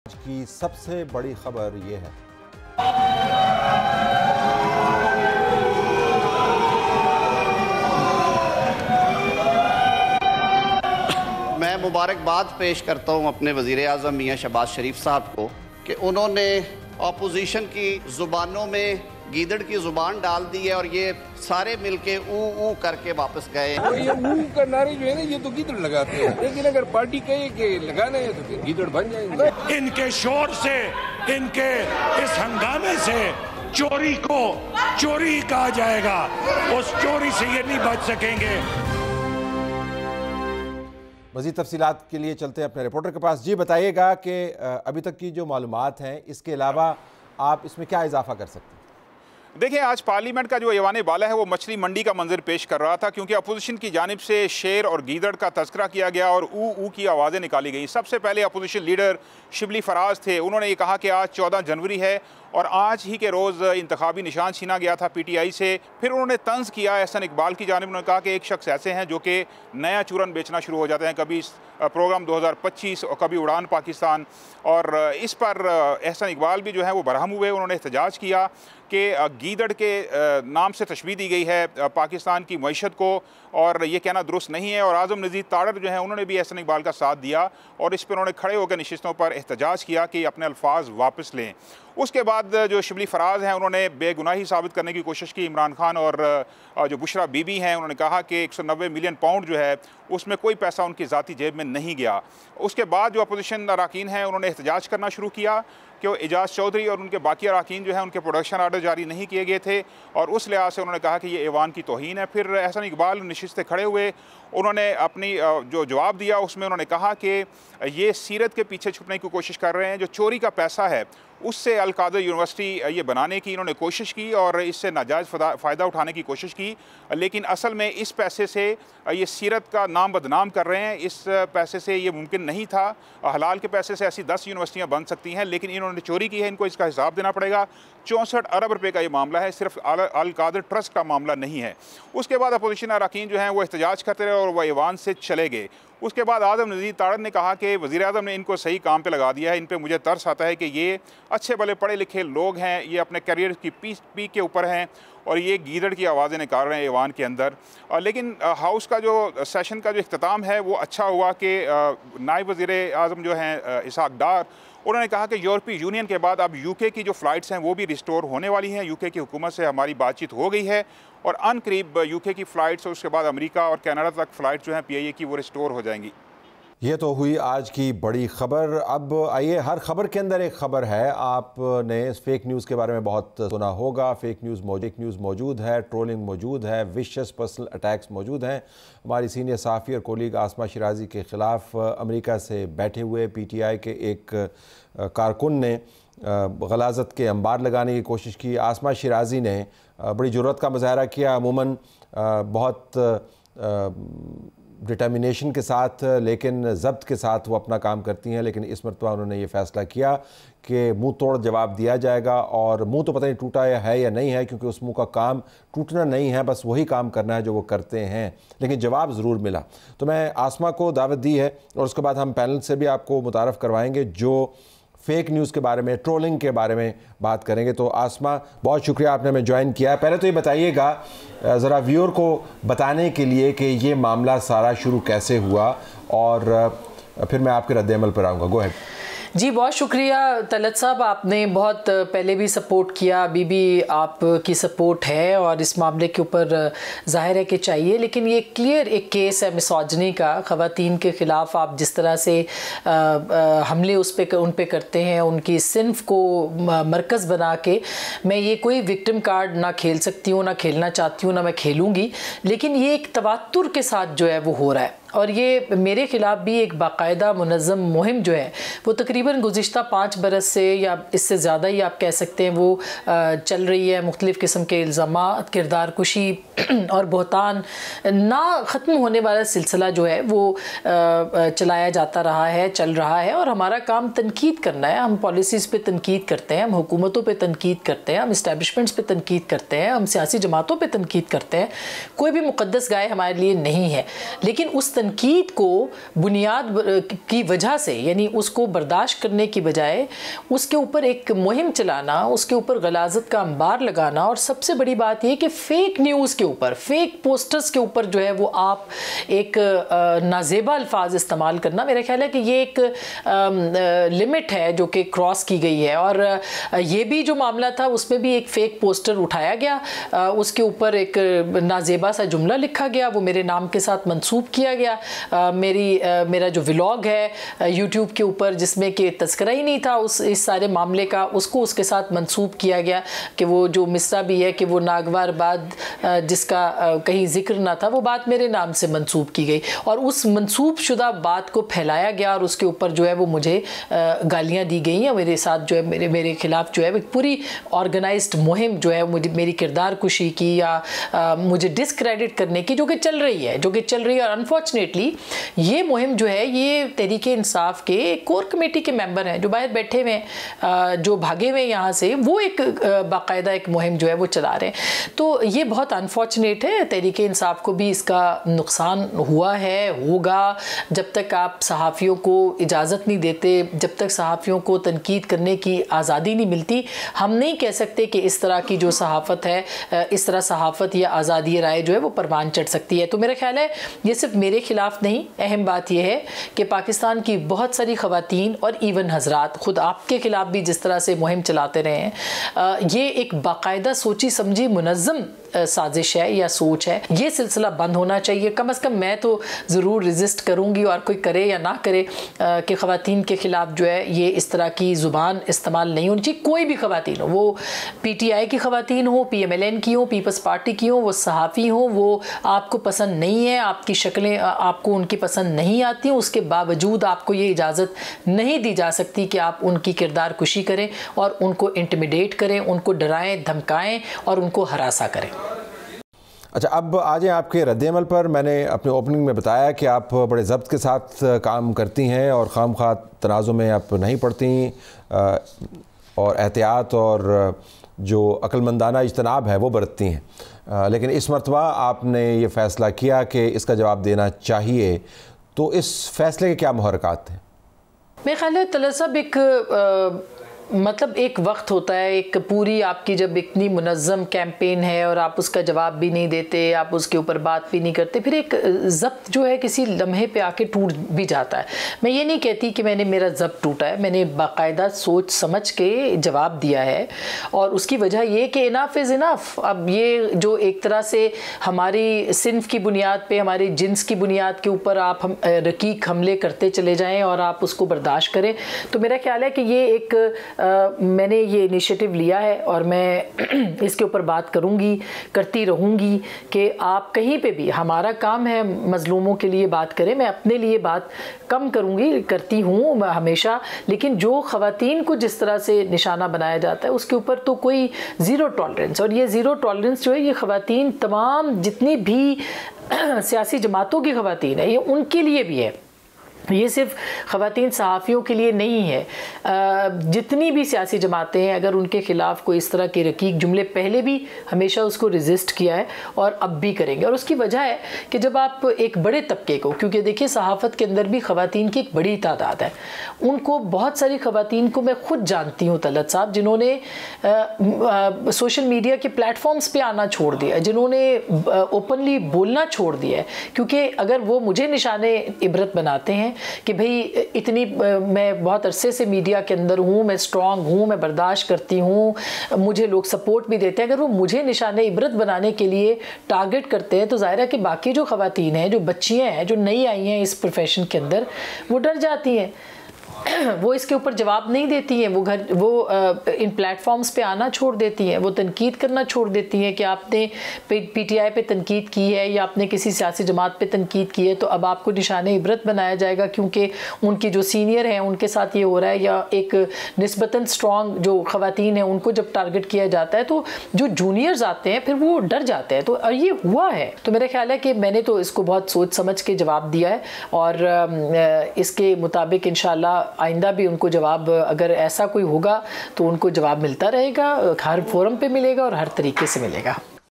आज की सबसे बड़ी खबर ये है। मैं मुबारकबाद पेश करता हूँ अपने वज़ीर आज़म मियाँ शहबाज शरीफ साहब को कि उन्होंने अपोजिशन की ज़ुबानों में गीदड़ की ज़ुबान डाल दी है और ये सारे मिलके ऊ करके वापस गए। ये ऊ का नारे जो है ना, ये तो गीदड़ लगाते हैं, लेकिन अगर पार्टी कहे कि लगाना है तो फिर गीदड़ बन जाएंगे। इनके शोर से, इनके इस हंगामे से चोरी को चोरी कहा जाएगा, उस चोरी से ये नहीं बच सकेंगे। मज़ीद तफसीलात के लिए चलते हैं अपने रिपोर्टर के पास। जी बताइएगा कि अभी तक की जो मालूमात हैं, इसके अलावा आप इसमें क्या इजाफा कर सकते हैं? देखिए, आज पार्लियामेंट का जो ऐवान बाला है वो मछली मंडी का मंजर पेश कर रहा था, क्योंकि अपोजिशन की जानिब से शेर और गीदड़ का तस्करा किया गया और ऊ की आवाज़ें निकाली गई। सबसे पहले अपोजिशन लीडर शिबली फराज थे, उन्होंने ये कहा कि आज 14 जनवरी है और आज ही के रोज़ इंतखाबी निशान छीना गया था PTI से। फिर उन्होंने तंज़ किया एहसन इकबाल की जानिब, उन्होंने कहा कि एक शख्स ऐसे हैं जो कि नया चूरन बेचना शुरू हो जाते हैं, कभी प्रोग्राम 2025 और कभी उड़ान पाकिस्तान। और इस पर एहसन इकबाल भी जो है वो बरहम हुए, उन्होंने एहतजाज किया कि गीदड़ के नाम से तशबीह दी गई है पाकिस्तान की मईशत को और ये कहना दुरुस्त नहीं है। और आज़म नज़ीर ताड़र जो है उन्होंने भी एहसन इकबाल का साथ दिया और इस पर उन्होंने खड़े होकर नशिस्तों पर एहतजाज किया कि अपने अल्फाज वापस लें। उसके बाद जो शिबली फराज हैं उन्होंने बेगुनाही साबित करने की कोशिश की इमरान खान और जो बुशरा बीबी हैं, उन्होंने कहा कि 190 मिलियन पाउंड जो है उसमें कोई पैसा उनकी ज़ाती जेब में नहीं गया। उसके बाद जो अपोजिशन अरकान हैं उन्होंने एहतजाज करना शुरू किया कि वो एजाज चौधरी और उनके बाकी अरकान जो है उनके प्रोडक्शन आर्डर जारी नहीं किए गए थे और उस लिहाज से उन्होंने कहा कि ये ऐवान की तौहीन है। फिर एहसन इकबाल नशिस्त से खड़े हुए, उन्होंने अपनी जो जवाब दिया उसमें उन्होंने कहा कि ये सीरत के पीछे छुपने की कोशिश कर रहे हैं। जो चोरी का पैसा है उससे अल कादर यूनिवर्सिटी ये बनाने की इन्होंने कोशिश की और इससे नाजायज़ फ़ायदा उठाने की कोशिश की, लेकिन असल में इस पैसे से ये सीरत का नाम बदनाम कर रहे हैं। इस पैसे से ये मुमकिन नहीं था। हलाल के पैसे से ऐसी 10 यूनिवर्सिटियाँ बन सकती हैं, लेकिन इन्होंने चोरी की है, इनको इसका हिसाब देना पड़ेगा। 64 अरब रुपए का ये मामला है, सिर्फ अल कादर ट्रस्ट का मामला नहीं है। उसके बाद अपोजिशन अरकान जो हैं वो एहतजाज करते रहे और वह ऐवान से चले गए। उसके बाद आज़म नज़ीर ताड़र ने कहा कि वज़ीर आज़म ने इनको सही काम पे लगा दिया है। इन पे मुझे तरस आता है कि ये अच्छे भले पढ़े लिखे लोग हैं, ये अपने करियर की पीक के ऊपर हैं और ये गीदड़ की आवाज़ें निकाल रहे हैं ऐवान के अंदर। लेकिन हाउस का जो सेशन का जो इख्तिताम है वो अच्छा हुआ कि नायब वज़ीर आज़म जो हैं इसहाक डार, उन्होंने कहा कि यूरोपीय यूनियन के बाद अब UK की जो फ़्लाइट्स हैं वो भी रिस्टोर होने वाली हैं। UK की हुकूमत से हमारी बातचीत हो गई है और अनकरीब UK की फ़्लाइट्स और उसके बाद अमेरिका और कनाडा तक फ़्लाइट्स जो हैं PIA की वो रिस्टोर हो जाएंगी। ये तो हुई आज की बड़ी ख़बर। अब आइए, हर ख़बर के अंदर एक ख़बर है। आपने फेक न्यूज़ के बारे में बहुत सुना होगा। फेक न्यूज़ मौजूद है, ट्रोलिंग मौजूद है, विशियस पर्सनल अटैक्स मौजूद हैं। हमारी सीनियर सहाफ़ी और कोलीग आसमा शिराजी के ख़िलाफ़ अमेरिका से बैठे हुए PTI के एक कारकुन ने गलाज़त के अंबार लगाने की कोशिश की। आसमा शिराजी ने बड़ी जुर्रत का मुज़ाहरा किया। अमूमन बहुत डिटर्मिनेशन के साथ लेकिन ज़ब्त के साथ वो अपना काम करती हैं, लेकिन इस मरतबा उन्होंने ये फ़ैसला किया कि मुंह तोड़ जवाब दिया जाएगा। और मुंह तो पता नहीं टूटा है या नहीं है, क्योंकि उस मुंह का काम टूटना नहीं है, बस वही काम करना है जो वो करते हैं, लेकिन जवाब ज़रूर मिला। तो मैं आसमा को दावत दी है और उसके बाद हम पैनल से भी आपको मुतारफ़ करवाएंगे जो फेक न्यूज़ के बारे में, ट्रोलिंग के बारे में बात करेंगे। तो आसमा, बहुत शुक्रिया आपने हमें ज्वाइन किया। पहले तो ये बताइएगा ज़रा व्यूअर को बताने के लिए कि ये मामला सारा शुरू कैसे हुआ और फिर मैं आपके रद्द-ए-अमल पर आऊँगा। Go ahead. जी, बहुत शुक्रिया तलत साहब, आपने बहुत पहले भी सपोर्ट किया, अभी भी आपकी सपोर्ट है और इस मामले के ऊपर ज़ाहिर है कि चाहिए। लेकिन ये क्लियर एक केस है मिसोजिनी का। ख़वातीन के ख़िलाफ़ आप जिस तरह से हमले उन पे करते हैं, उनकी सिन्फ को मरकज़ बना के, मैं ये कोई विक्टिम कार्ड ना खेल सकती हूँ, ना खेलना चाहती हूँ, ना मैं खेलूँगी। लेकिन ये एक तवातुर के साथ जो है वो हो रहा है और ये मेरे ख़िलाफ़ भी एक बाकायदा मुनज़्ज़म मुहिम जो है वो तकरीबन गुज़िश्ता 5 बरस से या इससे ज़्यादा ही आप कह सकते हैं वो चल रही है। मुख्तलिफ़ किस्म के इल्ज़ामात, किरदार कुशी और बहतान ना ख़त्म होने वाला सिलसिला जो है वो चलाया जाता रहा है, चल रहा है। और हमारा काम तनकीद करना है। हम पॉलिसीज़ पे तनकीद करते हैं, हम हुकूमतों पे तनकीद करते हैं, हम इस्टेब्लिशमेंट्स पे तनकीद करते हैं, हम सियासी जमातों पे तनकीद करते हैं। कोई भी मुक़द्दस गाय हमारे लिए नहीं है, लेकिन उस तनकीद को बुनियाद की वजह से, यानी उसको बर्दाश्त करने की बजाय उसके ऊपर एक मुहिम चलाना, उसके ऊपर गलाजत का अंबार लगाना, और सबसे बड़ी बात यह कि फ़ेक न्यूज़ के ऊपर, फेक पोस्टर्स के ऊपर जो है वो आप एक नाजेबा अल्फाज इस्तेमाल करना, मेरा ख्याल है कि ये एक लिमिट है जो कि क्रॉस की गई है। और ये भी जो मामला था उसमें भी एक फ़ेक पोस्टर उठाया गया, उसके ऊपर एक नाजेबा सा जुमला लिखा गया, वो मेरे नाम के साथ मंसूब किया गया। मेरा जो व्लॉग है यूट्यूब के ऊपर जिसमें कि तज़किरा ही नहीं था इस सारे मामले का, उसको उसके साथ मंसूब किया गया कि वो जो मिसरा भी है कि वो नागवार बाद जिसका कहीं जिक्र ना था, वो बात मेरे नाम से मंसूब की गई और उस मंसूब शुदा बात को फैलाया गया और उसके ऊपर जो है वो मुझे गालियाँ दी गई हैं। मेरे साथ जो है मेरे खिलाफ जो है पूरी ऑर्गेनाइज्ड मुहिम जो है मुझे मेरी किरदार कुशी की या मुझे डिसक्रेडिट करने की जो कि चल रही है और अनफॉर्चुनेटली ये मुहिम जो है ये तहरीके इंसाफ के कोर कमेटी के मेंबर हैं जो बाहर बैठे हुए हैं, जो भागे हुए यहाँ से, वो एक बाकायदा एक मुहिम जो है वो चला रहे हैं। तो ये बहुत अनफॉर्चुनेट है, तहरीके इंसाफ को भी इसका नुकसान हुआ है, होगा। जब तक आप सहाफ़ियों को इजाज़त नहीं देते, जब तक सहाफ़ियों को तनकीद करने की आज़ादी नहीं मिलती, हम नहीं कह सकते कि इस तरह की जो सहाफ़त है, इस तरह सहाफ़त या आज़ादी राय जो है वो परवान चढ़ सकती है। तो मेरा ख्याल है ये सिर्फ मेरे ख़िलाफ़ नहीं, अहम बात यह है कि पाकिस्तान की बहुत सारी ख़वातीन और इवन हज़रात ख़ुद आपके ख़िलाफ़ भी जिस तरह से मुहिम चलाते रहे हैं, ये एक बाकायदा सोची समझी मुनज़्ज़म साजिश है या सोच है। ये सिलसिला बंद होना चाहिए। कम से कम मैं तो ज़रूर रेजिस्ट करूँगी, और कोई करे या ना करे, कि ख़वातीन के ख़िलाफ़ जो है ये इस तरह की ज़ुबान इस्तेमाल नहीं होनी चाहिए। कोई भी ख़वातीन हो, वो PTI की ख़वातीन हो, PMLN की हो, पीपल्स पार्टी की हो, वो सहाफ़ी हो, वो आपको पसंद नहीं है, आपकी शक्लें आपको उनकी पसंद नहीं आती, उसके बावजूद आपको ये इजाज़त नहीं दी जा सकती कि आप उनकी किरदार कुशी करें और उनको इंटिमिडेट करें, उनको डराएं, धमकाएं और उनको हरासा करें। अच्छा, अब आ जाएँ आपके रद्द-ए-अमल पर। मैंने अपने ओपनिंग में बताया कि आप बड़े ज़ब्त के साथ काम करती हैं और खामख्वाह तनाज़ुं में आप नहीं पड़ती, और एहतियात और जो अक्लमंदाना इज्तनाब है वो बरतती हैं। लेकिन इस मरतबा आपने ये फ़ैसला किया कि इसका जवाब देना चाहिए, तो इस फ़ैसले के क्या मुहर्रिकात हैं? मेरे ख्याल है तलत साहब मतलब एक वक्त होता है, एक पूरी आपकी जब इतनी मुनज़्ज़म कैंपेन है और आप उसका जवाब भी नहीं देते, आप उसके ऊपर बात भी नहीं करते, फिर एक ज़ब्त जो है किसी लम्हे पे आके टूट भी जाता है। मैं ये नहीं कहती कि मैंने मेरा ज़ब्त टूटा है, मैंने बाकायदा सोच समझ के जवाब दिया है और उसकी वजह ये कि इनफ इज़ इनफ। अब ये जो एक तरह से हमारी सिन्फ की बुनियाद पे, हमारी जिन्स की बुनियाद के ऊपर आप रकीक हमले करते चले जाएँ और आप उसको बर्दाश्त करें, तो मेरा ख्याल है कि ये एक मैंने ये इनिशिएटिव लिया है और मैं इसके ऊपर बात करूँगी, करती रहूँगी कि आप कहीं पे भी, हमारा काम है मज़लूमों के लिए बात करें, मैं अपने लिए बात कम करूँगी, करती हूँ हमेशा, लेकिन जो ख़वातीन को जिस तरह से निशाना बनाया जाता है उसके ऊपर तो कोई ज़ीरो टॉलरेंस। और ये ज़ीरो टॉलरेंस जो है ये ख़वातीन तमाम जितनी भी सियासी जमातों की ख़वातीन है ये उनके लिए भी है, ये सिर्फ ख़वातीन सहाफ़ियों के लिए नहीं है। जितनी भी सियासी जमातें हैं अगर उनके ख़िलाफ़ कोई इस तरह के रकीक जुमले, पहले भी हमेशा उसको रेजिस्ट किया है और अब भी करेंगे। और उसकी वजह है कि जब आप एक बड़े तबके को, क्योंकि देखिए सहाफ़त के अंदर भी ख़वातीन की एक बड़ी तादाद है, उनको बहुत सारी ख़वातीन को मैं ख़ुद जानती हूँ तलत साहब, जिन्होंने सोशल मीडिया के प्लेटफॉर्म्स पर आना छोड़ दिया, जिन्होंने ओपनली बोलना छोड़ दिया है, क्योंकि अगर वो मुझे निशाने इबरत बनाते हैं कि भाई इतनी मैं बहुत अरसे से मीडिया के अंदर हूँ, मैं स्ट्रॉन्ग हूँ, मैं बर्दाश्त करती हूँ, मुझे लोग सपोर्ट भी देते हैं, अगर वो मुझे निशाने इबरत बनाने के लिए टारगेट करते हैं तो ज़ाहिर है कि बाकी जो ख़वातीन हैं, जो बच्चियाँ हैं, जो नई आई हैं इस प्रोफेशन के अंदर, वो डर जाती हैं, वो इसके ऊपर जवाब नहीं देती हैं, वो इन प्लेटफॉर्म्स पे आना छोड़ देती हैं, वो तनकीद करना छोड़ देती हैं कि आपने PTI पे तनकीद की है या आपने किसी सियासी जमात पे तनकीद की है तो अब आपको निशाने इबरत बनाया जाएगा क्योंकि उनकी जो सीनियर हैं उनके साथ ये हो रहा है, या एक निस्बतन स्ट्रॉन्ग जो ख़वातीन हैं उनको जब टारगेट किया जाता है तो जो जूनियर्स आते हैं फिर वो डर जाते हैं। तो ये हुआ है, तो मेरा ख्याल है कि मैंने तो इसको बहुत सोच समझ के जवाब दिया है और इसके मुताबिक इंशाल्लाह आइंदा भी उनको जवाब, अगर ऐसा कोई होगा तो उनको जवाब मिलता रहेगा, हर फोरम पे मिलेगा और हर तरीके से मिलेगा।